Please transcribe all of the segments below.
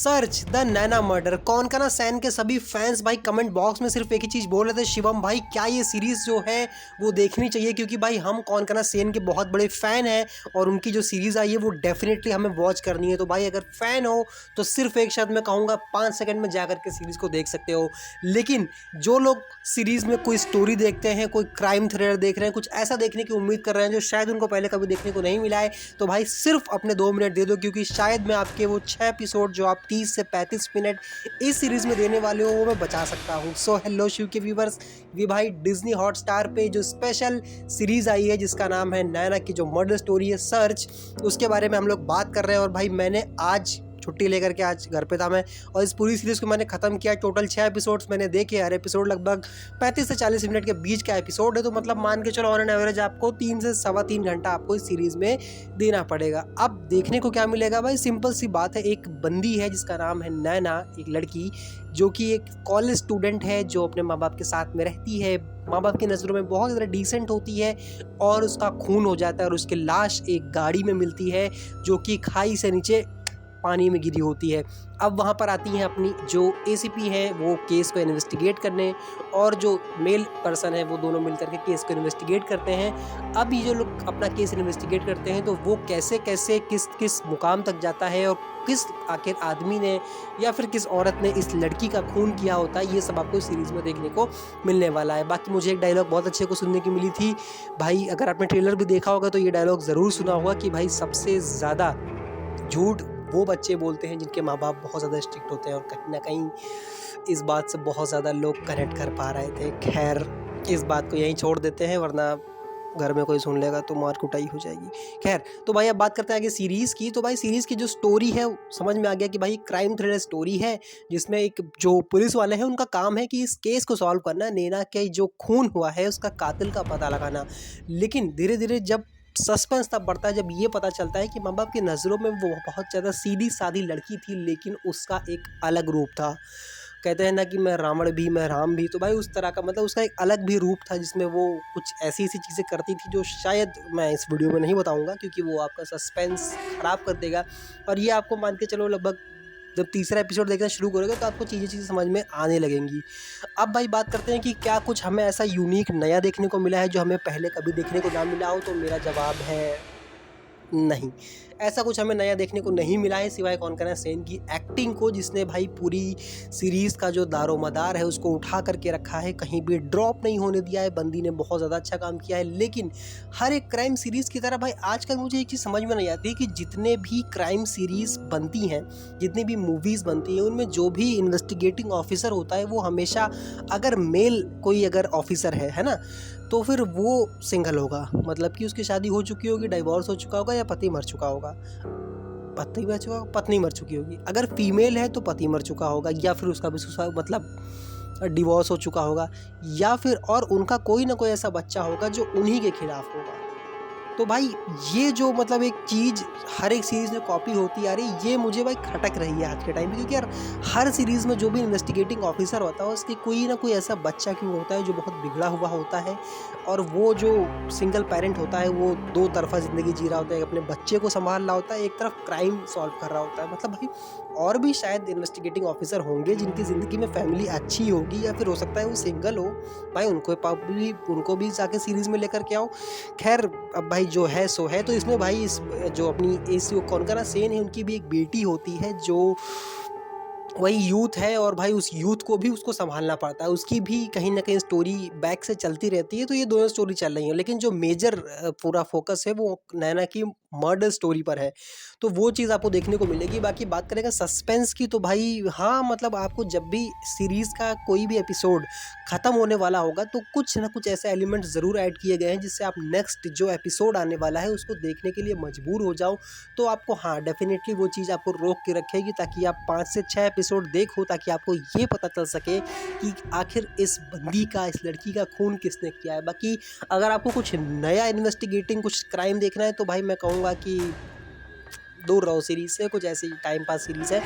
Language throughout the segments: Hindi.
Search the Naina murder. कौन का ना सैन के सभी फैंस भाई कमेंट बॉक्स में सिर्फ एक ही चीज़ बोल रहे थे, शिवम भाई क्या ये सीरीज़ जो है वो देखनी चाहिए, क्योंकि भाई हम कौन का ना सैन के बहुत बड़े फ़ैन हैं और उनकी जो सीरीज़ आई है वो डेफिनेटली हमें वॉच करनी है। तो भाई अगर फ़ैन हो तो सिर्फ एक शब्द मैं कहूँगा 5 सेकंड में जा करके सीरीज़ को देख सकते हो। लेकिन जो लोग सीरीज़ में कोई स्टोरी देखते हैं, कोई क्राइम थ्रिलर देख रहे हैं, कुछ ऐसा देखने की उम्मीद कर रहे हैं जो शायद उनको पहले कभी देखने को नहीं मिला है, तो भाई सिर्फ अपने 2 मिनट दे दो, क्योंकि शायद मैं आपके वो 6 एपिसोड जो आप 30 से 35 मिनट इस सीरीज़ में देने वाले हो वो मैं बचा सकता हूँ। सो हेलो शिव के व्यूवर्स, ये भाई डिज्नी हॉटस्टार पे जो स्पेशल सीरीज़ आई है जिसका नाम है नैना की जो मर्डर स्टोरी है सर्च, उसके बारे में हम लोग बात कर रहे हैं। और भाई मैंने आज छुट्टी लेकर के आज घर पे था मैं, और इस पूरी सीरीज़ को मैंने ख़त्म किया। टोटल 6 एपिसोड्स मैंने देखे, हर एपिसोड लगभग 35 से 40 मिनट के बीच का एपिसोड है, तो मतलब मान के चलो ऑन एन एवरेज आपको 3 से सवा 3 घंटा आपको इस सीरीज़ में देना पड़ेगा। अब देखने को क्या मिलेगा भाई, सिंपल सी बात है, एक बंदी है जिसका नाम है नैना, एक लड़की जो कि एक कॉलेज स्टूडेंट है जो अपने माँ बाप के साथ में रहती है, माँ बाप की नज़रों में बहुत ज़्यादा डिसेंट होती है, और उसका खून हो जाता है और उसकी लाश एक गाड़ी में मिलती है जो कि खाई से नीचे पानी में गिरी होती है। अब वहाँ पर आती हैं अपनी जो एसीपी है वो केस को इन्वेस्टिगेट करने, और जो मेल पर्सन है वो दोनों मिलकर के केस को इन्वेस्टिगेट करते हैं। अब ये जो लोग अपना केस इन्वेस्टिगेट करते हैं तो वो कैसे कैसे किस किस मुकाम तक जाता है, और किस आखिर आदमी ने या फिर किस औरत ने इस लड़की का खून किया होता है, ये सब आपको इस सीरीज़ में देखने को मिलने वाला है। बाकी मुझे एक डायलॉग बहुत अच्छे को सुनने की मिली थी भाई, अगर आपने ट्रेलर भी देखा होगा तो ये डायलॉग ज़रूर सुना होगा कि भाई सबसे ज़्यादा झूठ वो बच्चे बोलते हैं जिनके माँ बाप बहुत ज़्यादा स्ट्रिक्ट होते हैं, और कहीं ना कहीं इस बात से बहुत ज़्यादा लोग कनेक्ट कर पा रहे थे। खैर इस बात को यहीं छोड़ देते हैं, वरना घर में कोई सुन लेगा तो मार कुटाई हो जाएगी। खैर तो भाई अब बात करते हैं आगे सीरीज़ की। तो भाई सीरीज़ की जो स्टोरी है समझ में आ गया कि भाई क्राइम थ्रिलर स्टोरी है, जिसमें एक जो पुलिस वाले हैं उनका काम है कि इस केस को सॉल्व करना, नैना के जो खून हुआ है उसका कातिल का पता लगाना। लेकिन धीरे धीरे जब सस्पेंस तब बढ़ता है जब ये पता चलता है कि माँ बाप की नज़रों में वो बहुत ज़्यादा सीधी सादी लड़की थी, लेकिन उसका एक अलग रूप था। कहते हैं ना कि मैं रावण भी मैं राम भी, तो भाई उस तरह का मतलब उसका एक अलग भी रूप था जिसमें वो कुछ ऐसी ऐसी चीज़ें करती थी जो शायद मैं इस वीडियो में नहीं बताऊंगा, क्योंकि वो आपका सस्पेंस ख़राब कर देगा। और ये आपको मान के चलो लगभग जब तीसरा एपिसोड देखना शुरू करोगे तो आपको चीज़ें समझ में आने लगेंगी। अब भाई बात करते हैं कि क्या कुछ हमें ऐसा यूनिक नया देखने को मिला है जो हमें पहले कभी देखने को ना मिला हो, तो मेरा जवाब है नहीं। ऐसा कुछ हमें नया देखने को नहीं मिला है, सिवाय कौन करना सेन की एक्टिंग को, जिसने भाई पूरी सीरीज़ का जो दारोमदार है उसको उठा करके रखा है, कहीं भी ड्रॉप नहीं होने दिया है। बंदी ने बहुत ज़्यादा अच्छा काम किया है। लेकिन हर एक क्राइम सीरीज़ की तरह भाई आजकल मुझे एक चीज़ समझ में नहीं आती कि जितने भी क्राइम सीरीज़ बनती हैं, जितनी भी मूवीज़ बनती हैं, उनमें जो भी इन्वेस्टिगेटिंग ऑफिसर होता है वो हमेशा, अगर मेल कोई अगर ऑफिसर है ना, तो फिर वो सिंगल होगा, मतलब कि उसकी शादी हो चुकी होगी, डाइवोर्स हो चुका होगा, या पति मर चुका होगा। पत्नी मर चुका पत्नी मर चुकी होगी। अगर फीमेल है तो पति मर चुका होगा, या फिर उसका भी मतलब डिवोर्स हो चुका होगा, या फिर और उनका कोई ना कोई ऐसा बच्चा होगा जो उन्हीं के खिलाफ होगा। तो भाई ये जो मतलब एक चीज़ हर एक सीरीज़ में कॉपी होती आ रही, ये मुझे भाई खटक रही है आज के टाइम पे, क्योंकि यार हर सीरीज़ में जो भी इन्वेस्टिगेटिंग ऑफिसर होता है उसके कोई ना कोई ऐसा बच्चा क्यों होता है जो बहुत बिगड़ा हुआ होता है, और वो जो सिंगल पेरेंट होता है वो दो तरफा ज़िंदगी जी रहा होता है, अपने बच्चे को संभाल रहा होता है, एक तरफ क्राइम सॉल्व कर रहा होता है। मतलब भाई और भी शायद इन्वेस्टिगेटिंग ऑफिसर होंगे जिनकी ज़िंदगी में फैमिली अच्छी होगी, या फिर हो सकता है वो सिंगल हो, भाई उनको भी जाके सीरीज़ में लेकर के आओ। खैर अब भाई जो है सो है। तो इसमें भाई इस जो अपनी एसीओ कोनकाना सेन है उनकी भी एक बेटी होती है जो वही यूथ है, और भाई उस यूथ को भी उसको संभालना पड़ता है, उसकी भी कहीं ना कहीं स्टोरी बैक से चलती रहती है। तो ये दोनों स्टोरी चल रही हैं, लेकिन जो मेजर पूरा फोकस है वो नैना की मर्डर स्टोरी पर है, तो वो चीज़ आपको देखने को मिलेगी। बाकी बात करेंगे सस्पेंस की, तो भाई हाँ मतलब आपको जब भी सीरीज़ का कोई भी एपिसोड ख़त्म होने वाला होगा तो कुछ ना कुछ ऐसे एलिमेंट ज़रूर ऐड किए गए हैं जिससे आप नेक्स्ट जो एपिसोड आने वाला है उसको देखने के लिए मजबूर हो जाओ। तो आपको हाँ डेफिनेटली वो चीज़ आपको रोक के रखेगी, ताकि आप 5 से 6 एपिसोड देखो, ताकि आपको ये पता चल सके कि आखिर इस बंदी का, इस लड़की का खून किसने किया है। बाकी अगर आपको कुछ नया इन्वेस्टिगेटिंग कुछ क्राइम देखना है तो भाई मैं कहूँगा कि दूर रहो सीरीज़ से, कुछ ऐसी टाइम पास सीरीज़ है।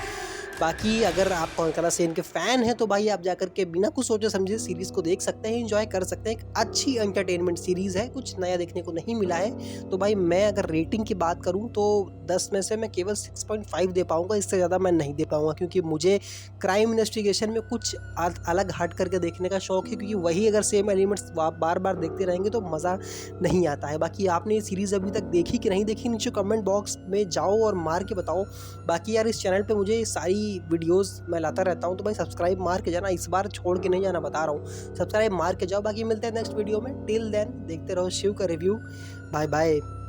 बाकी अगर आप कौन कना सेन के फ़ैन हैं तो भाई आप जाकर के बिना कुछ सोचे समझे सीरीज़ को देख सकते हैं, एंजॉय कर सकते हैं। एक अच्छी एंटरटेनमेंट सीरीज़ है, कुछ नया देखने को नहीं मिला है। तो भाई मैं अगर रेटिंग की बात करूँ तो 10 में से मैं केवल 6.5 दे पाऊँगा, इससे ज़्यादा मैं नहीं दे पाऊँगा, क्योंकि मुझे क्राइम इन्वेस्टिगेशन में कुछ अलग हट करके देखने का शौक है, क्योंकि वही अगर सेम एलिमेंट्स आप बार बार देखते रहेंगे तो मज़ा नहीं आता है। बाकी आपने ये सीरीज़ अभी तक देखी कि नहीं देखी, नीचे कमेंट बॉक्स में जाओ और मार के बताओ। बाकी यार इस चैनल पे मुझे सारी वीडियोस मैं लाता रहता हूँ, तो भाई सब्सक्राइब मार के जाना, इस बार छोड़ के नहीं जाना, बता रहा हूँ। सब्सक्राइब मार के जाओ। बाकी मिलते हैं नेक्स्ट वीडियो में, टिल देन देखते रहो शिव का रिव्यू। Bye bye.